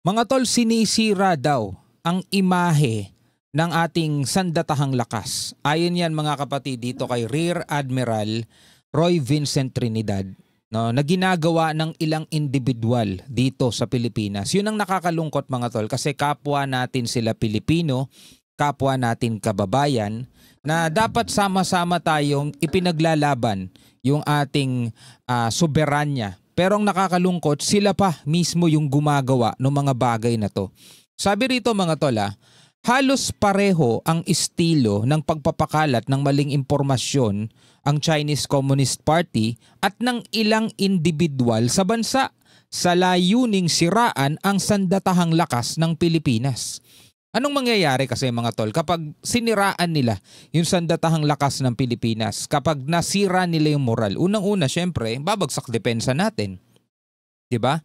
Mga tol, sinisira daw ang imahe ng ating sandatahang lakas. Ayon yan mga kapatid dito kay Rear Admiral Roy Vincent Trinidad, no, na ginagawa ng ilang individual dito sa Pilipinas. Yun ang nakakalungkot mga tol kasi kapwa natin sila Pilipino, kapwa natin kababayan na dapat sama-sama tayong ipinaglalaban yung ating soberanya. Pero ang nakakalungkot, sila pa mismo yung gumagawa ng mga bagay na to. Sabi rito mga tol, halos pareho ang estilo ng pagpapakalat ng maling impormasyon ang Chinese Communist Party at ng ilang individual sa bansa sa layuning siraan ang sandatahang lakas ng Pilipinas. Anong mangyayari kasi mga tol kapag siniraan nila yung sandatahang lakas ng Pilipinas, kapag nasira nila yung moral? Unang-una syempre, babagsak depensa natin. 'Di ba?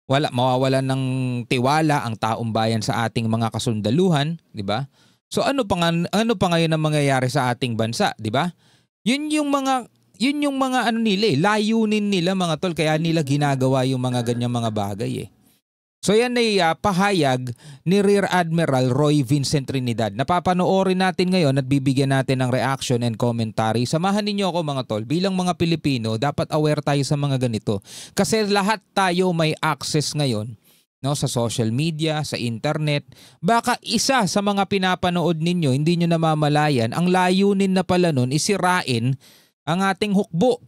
Mawawalan ng tiwala ang taong bayan sa ating mga kasundaluhan, 'di ba? So ano pa ngayon ang mangyayari sa ating bansa, 'di ba? Yun yung mga layunin nila mga tol, kaya nila ginagawa yung mga ganyang mga bagay eh. So yan ay pahayag ni Rear Admiral Roy Vincent Trinidad. Napapanoorin natin ngayon at bibigyan natin ng reaction and commentary. Samahan ninyo ako mga tol, bilang mga Pilipino, dapat aware tayo sa mga ganito. Kasi lahat tayo may access ngayon, no, sa social media, sa internet. Baka isa sa mga pinapanood ninyo, hindi nyo namamalayan, ang layunin na pala nun isirain ang ating hukbo.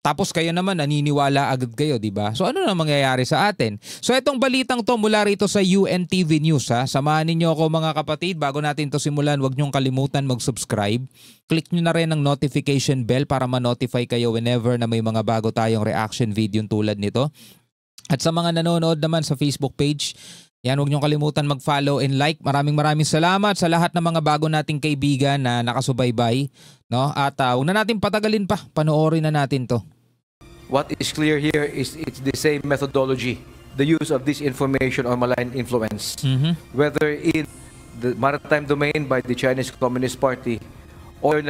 Tapos kayo naman naniniwala agad kayo, di ba? So ano na mangyayari sa atin? So itong balitang to mula rito sa UNTV News ha. Samahan niyo ako mga kapatid. Bago natin to simulan, huwag niyong kalimutan mag-subscribe. Click niyo na rin ang notification bell para ma-notify kayo whenever na may mga bago tayong reaction video tulad nito. At sa mga nanonood naman sa Facebook page, yan, huwag niyong kalimutan mag-follow and like. Maraming salamat sa lahat ng mga bago nating kaibigan na nakasubaybay, no? At huwag na natin patagalin pa. Panoorin na natin to. What is clear here is it's the same methodology, the use of disinformation or malign influence, whether in the maritime domain by the Chinese Communist Party or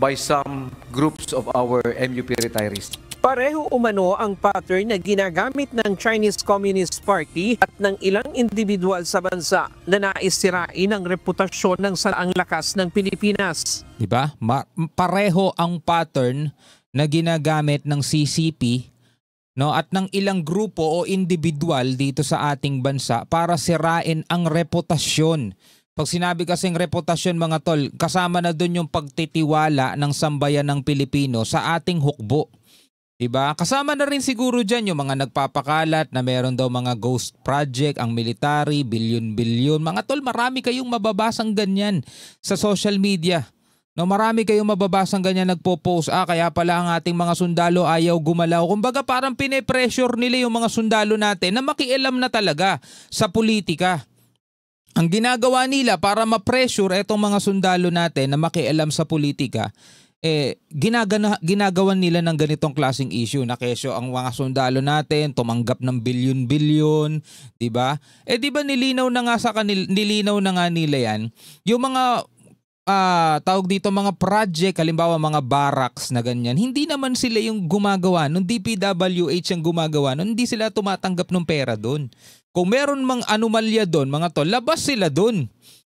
by some groups of our MUP retirees. Pareho umano ang pattern na ginagamit ng Chinese Communist Party at ng ilang individual sa bansa na nais sirain ang reputasyon ng sandaang lakas ng Pilipinas. Diba? Pareho ang pattern na ginagamit ng CCP, no, at ng ilang grupo o individual dito sa ating bansa para sirain ang reputasyon. Pag sinabi kasing reputasyon mga tol, kasama na doon yung pagtitiwala ng sambayan ng Pilipino sa ating hukbo. Diba? Kasama na rin siguro dyan yung mga nagpapakalat na meron daw mga ghost project, ang military, bilyon-bilyon. Mga tol, marami kayong mababasang ganyan sa social media. No, marami kayong mababasang ganyan nagpo-post, kaya pala ang ating mga sundalo ayaw gumalaw. Kumbaga parang pine-pressure nila yung mga sundalo natin na makialam na talaga sa politika. Ang ginagawa nila para ma-pressure etong mga sundalo natin na makialam sa politika, ginagawan nila ng ganitong klaseng issue na kesyo ang mga sundalo natin tumanggap ng bilyon-bilyon, 'di ba? Di ba nilinaw na nga nila yan, yung mga tawag dito mga project, halimbawa mga barracks na ganyan, hindi naman sila yung gumagawa nung DPWH ang gumagawa nun, hindi sila tumatanggap ng pera doon. Kung meron mang anomalya doon mga tol, labas sila doon.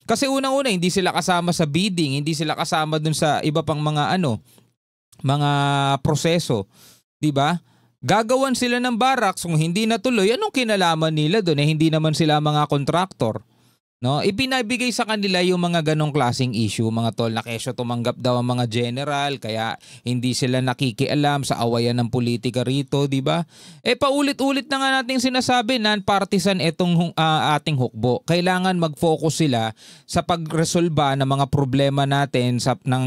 Kasi unang-una hindi sila kasama sa bidding, hindi sila kasama doon sa iba pang mga mga proseso, 'di ba? Gagawan sila ng barracks, kung hindi natuloy, anong kinalaman nila doon? Hindi naman sila mga kontraktor. No, ipinabigay sa kanila yung mga ganong klaseng issue mga tol, na kesyo tumanggap daw ang mga general kaya hindi sila nakikialam sa awayan ng politika rito, di ba? Paulit-ulit na nga nating sinasabi, non-partisan itong ating hukbo. Kailangan mag-focus sila sa pagresolba ng mga problema natin ng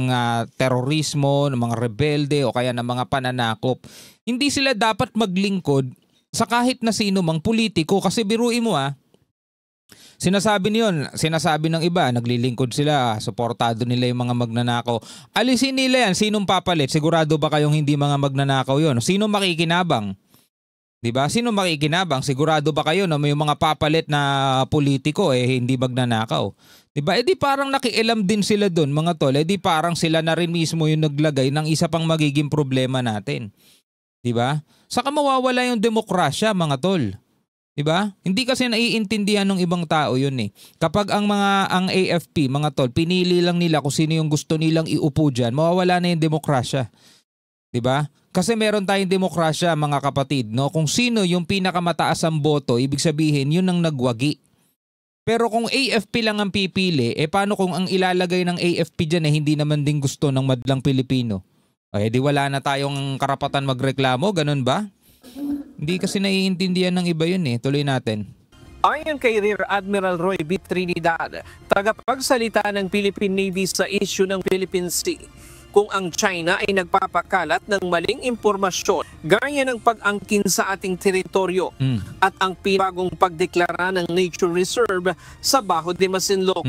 terorismo, ng mga rebelde o kaya ng mga pananakop. Hindi sila dapat maglingkod sa kahit na sino mang politiko, kasi biruin mo sinasabi ng iba, naglilingkod sila, suportado nila yung mga magnanakaw. Alisin nila yan, sinong papalit? Sigurado ba kayong hindi mga magnanakaw yon? Sino makikinabang? Diba? Sino makikinabang? Sigurado ba kayo na may mga papalit na politiko hindi magnanakaw? Diba? Di parang nakialam din sila doon mga tol. Di parang sila na rin mismo yung naglagay ng isa pang magiging problema natin. Diba? Saka mawawala yung demokrasya mga tol. Diba? Hindi kasi naiintindihan ng ibang tao yun eh. Kapag ang AFP, mga tol, pinili lang nila kung sino yung gusto nilang iupo dyan, mawawala na yung demokrasya. Diba? Kasi meron tayong demokrasya, mga kapatid, no? Kung sino yung pinakamataas ang boto, ibig sabihin yun ang nagwagi. Pero kung AFP lang ang pipili, paano kung ang ilalagay ng AFP dyan hindi naman din gusto ng madlang Pilipino? Di wala na tayong karapatan magreklamo, ganun ba? Hindi kasi naiintindihan ng iba yun eh. Tuloy natin. Ayon kay Rear Admiral Roy B. Trinidad, tagapagsalita ng Philippine Navy sa issue ng Philippine Sea, kung ang China ay nagpapakalat ng maling impormasyon gaya ng pag-angkin sa ating teritoryo at ang pinagong pagdeklara ng nature reserve sa Bajo de Masinloc.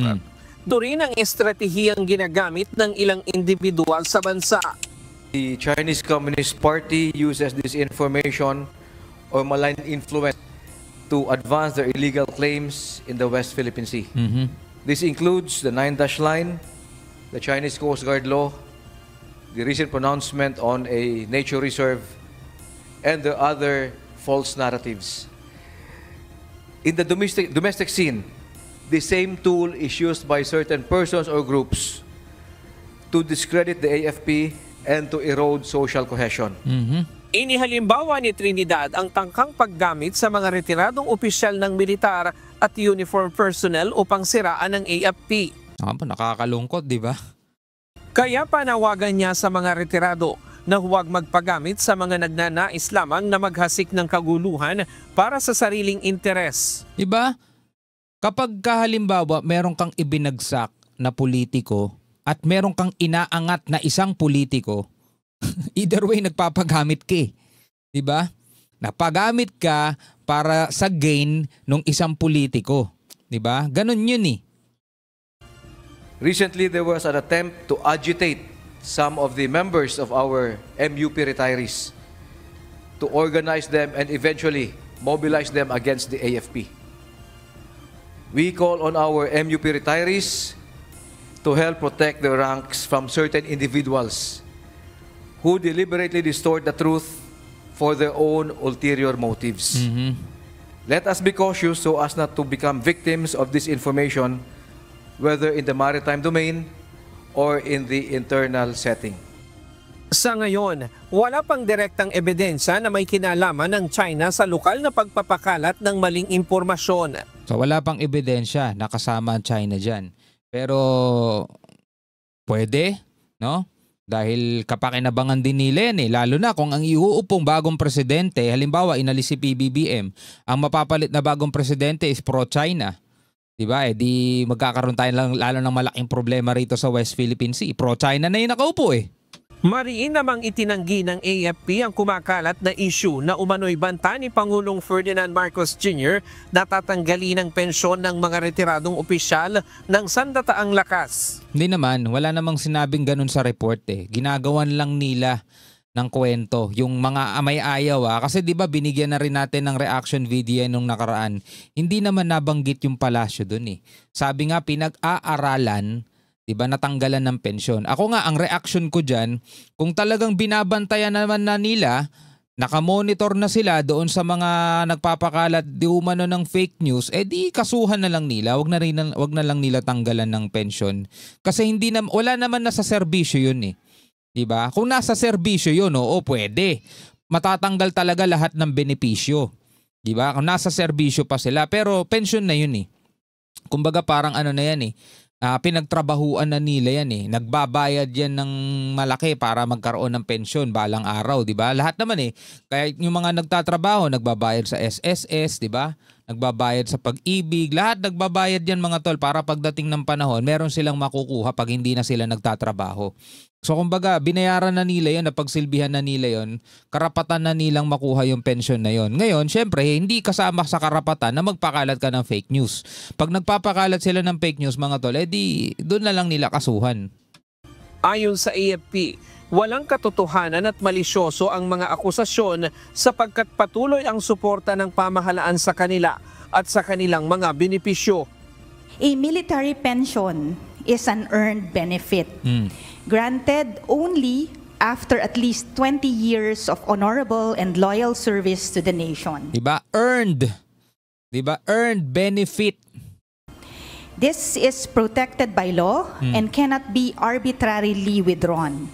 Ito rin ang estratehiyang ginagamit ng ilang individual sa bansa. The Chinese Communist Party uses this information or malign influence to advance their illegal claims in the West Philippine Sea. This includes the 9-dash line, the Chinese Coast Guard law, the recent pronouncement on a nature reserve, and the other false narratives. In the domestic scene, the same tool is used by certain persons or groups to discredit the AFP and to erode social cohesion. Inihalimbawa ni Trinidad ang tangkang paggamit sa mga retiradong opisyal ng militar at uniform personnel upang siraan ng AFP. Nakakalungkot, di ba? Kaya panawagan niya sa mga retirado na huwag magpagamit sa mga nagnanais lamang na maghasik ng kaguluhan para sa sariling interes. Diba? Kapag halimbawa meron kang ibinagsak na politiko at meron kang inaangat na isang politiko, either way nagpapagamit ka eh. Diba? Napagamit ka para sa gain ng isang politiko. Diba? Ganon yun eh. Recently, there was an attempt to agitate some of the members of our MUP retirees to organize them and eventually mobilize them against the AFP. We call on our MUP retirees to help protect their ranks from certain individuals who deliberately distort the truth for their own ulterior motives. Let us be cautious so as not to become victims of this information, whether in the maritime domain or in the internal setting. Sa ngayon, wala pang direktang ebidensya na may kinalaman ng China sa lokal na pagpapakalat ng maling impormasyon. So wala pang ebidensya na kasama ang China dyan. Pero pwede, no? Dahil kapakinabangan din nila yan eh. Lalo na kung ang iuupong bagong presidente, halimbawa inalis si PBBM, ang mapapalit na bagong presidente is pro-China. Diba? Di magkakaroon tayo lalo ng malaking problema rito sa West Philippine Sea. Pro-China na yung nakaupo eh. Mariin namang itinanggi ng AFP ang kumakalat na issue na umano'y banta ni Pangulong Ferdinand Marcos Jr. na tatanggalin ang pensyon ng mga retiradong opisyal ng sandataang lakas. Hindi naman, wala namang sinabing ganun sa report eh. Ginagawan lang nila ng kwento yung mga amay-ayaw kasi 'di ba binigyan na rin natin ng reaction video nung nakaraan. Hindi naman nabanggit yung palasyo doon eh. Sabi nga pinag-aaralan, 'di ba, natanggalan ng pensyon. Ako nga ang reaction ko diyan, kung talagang binabantayan naman na nila, nakamonitor na sila doon sa mga nagpapakalat di umano ng fake news, di kasuhan na lang nila, wag na lang nila tanggalan ng pensyon. Kasi wala naman na sa serbisyo 'yun eh. Diba? Kung nasa serbisyo yun, pwede. Matatanggal talaga lahat ng benepisyo. Diba? Kung nasa serbisyo pa sila. Pero pension na yun eh. Kumbaga parang ano na yan eh. Pinagtrabahuan na nila yan eh. Nagbabayad yan ng malaki para magkaroon ng pensyon balang araw. Diba? Lahat naman eh. Kaya yung mga nagtatrabaho, nagbabayad sa SSS. Diba? Nagbabayad sa pag-ibig. Lahat nagbabayad yan mga tol para pagdating ng panahon, meron silang makukuha pag hindi na sila nagtatrabaho. So kumbaga, binayaran na nila yun, napagsilbihan na nila yun, karapatan na nilang makuha yung pension na yun. Ngayon, syempre, hindi kasama sa karapatan na magpakalat ka ng fake news. Pag nagpapakalat sila ng fake news, mga tol, doon na lang nila kasuhan. Ayon sa AFP, walang katotohanan at malisyoso ang mga akusasyon sapagkat patuloy ang suporta ng pamahalaan sa kanila at sa kanilang mga benepisyo. A military pension is an earned benefit. Granted only after at least 20 years of honorable and loyal service to the nation. Diba? Earned. 'Di ba? Earned benefit. This is protected by law and cannot be arbitrarily withdrawn.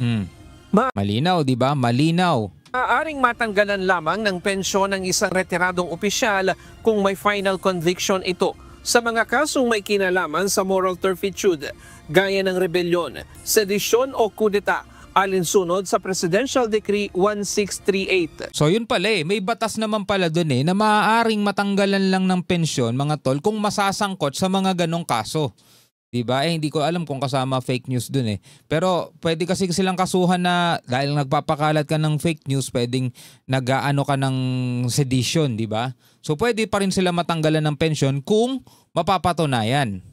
Malinaw, 'di ba? Malinaw. Maaaring matanggalan lamang ng pensyon ng isang retiradong opisyal kung may final conviction ito sa mga kasong may kinalaman sa moral turpitude, gaya ng rebelyon, sedisyon o kudeta, alinsunod sa Presidential Decree 1638. So yun pala may batas naman pala dun na maaaring matanggalan lang ng pensyon mga tol kung masasangkot sa mga ganong kaso. Diba? Hindi ko alam kung kasama fake news dun Pero pwede kasi silang kasuhan na dahil nagpapakalat ka ng fake news, pwedeng nag-aano ka ng sedition, diba? So pwede pa rin sila matanggalan ng pensyon kung mapapatunayan.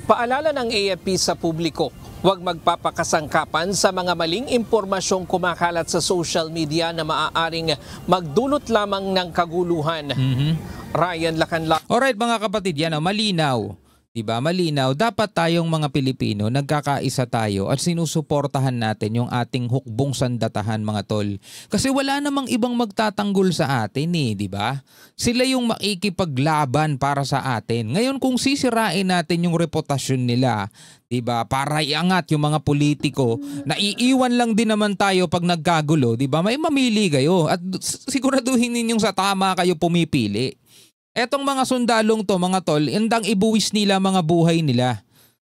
Paalala ng AFP sa publiko, huwag magpapakasangkapan sa mga maling impormasyong kumakalat sa social media na maaaring magdulot lamang ng kaguluhan. Ryan Lacanla. Alright mga kapatid, yan malinaw. Diba? Malinaw, dapat tayong mga Pilipino, nagkakaisa tayo at sinusuportahan natin yung ating hukbong sandatahan mga tol. Kasi wala namang ibang magtatanggol sa atin diba? Sila yung makikipaglaban para sa atin. Ngayon kung sisirain natin yung reputasyon nila, diba? Para iangat yung mga politiko, naiiwan lang din naman tayo pag nagkagulo, diba? May mamili kayo at siguraduhin ninyong sa tama kayo pumipili. Etong mga sundalong to mga tol, indang ibuwis nila mga buhay nila.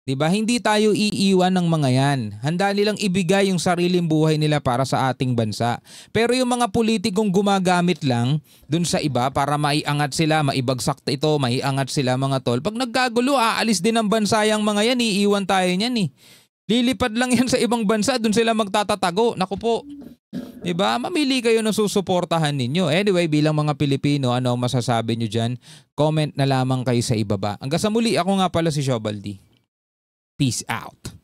'Di ba? Hindi tayo iiwan ng mga 'yan. Handa nilang ibigay yung sariling buhay nila para sa ating bansa. Pero yung mga politikong gumagamit lang dun sa iba para maiangat sila, maibagsak ito, maiangat sila mga tol. Pag nagkagulo, aalis din ng bansa yung mga 'yan, iiwan tayo niyan Lilipad lang yan sa ibang bansa, dun sila magtatatago. Naku po. Diba? Mamili kayo ng susuportahan ninyo. Anyway, bilang mga Pilipino, ano masasabi nyo dyan? Comment na lamang kayo sa ibaba. Hanggang sa muli, ako nga pala si Shobaldi. Peace out.